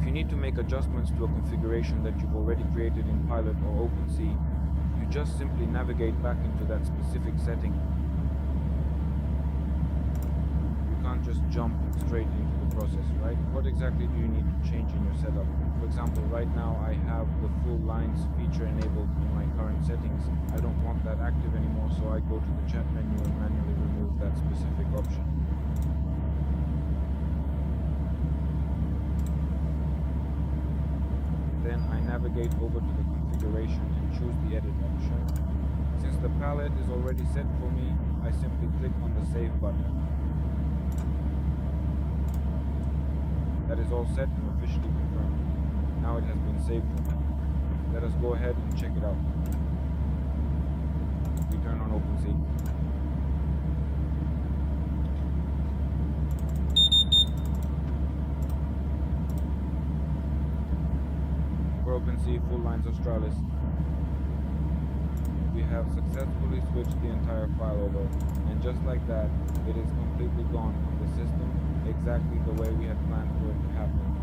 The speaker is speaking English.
If you need to make adjustments to a configuration that you've already created in Pilot or OpenSea, you just simply navigate back into that specific setting. You can't just jump straight into the process, right? What exactly do you need to change in your setup? For example, right now I have the full lines feature enabled in my current settings. I don't want that active anymore, so I go to the chat menu and manually remove that specific option. Then I navigate over to the configuration and choose the edit option. Since the palette is already set for me, I simply click on the save button. That is all set and officially confirmed. Now it has been saved for me. Let us go ahead and check it out. We turn on OpenSea. For OpenSea Full Lines Australis, we have successfully switched the entire file over, and just like that, it is completely gone from the system, exactly the way we had planned for it to happen.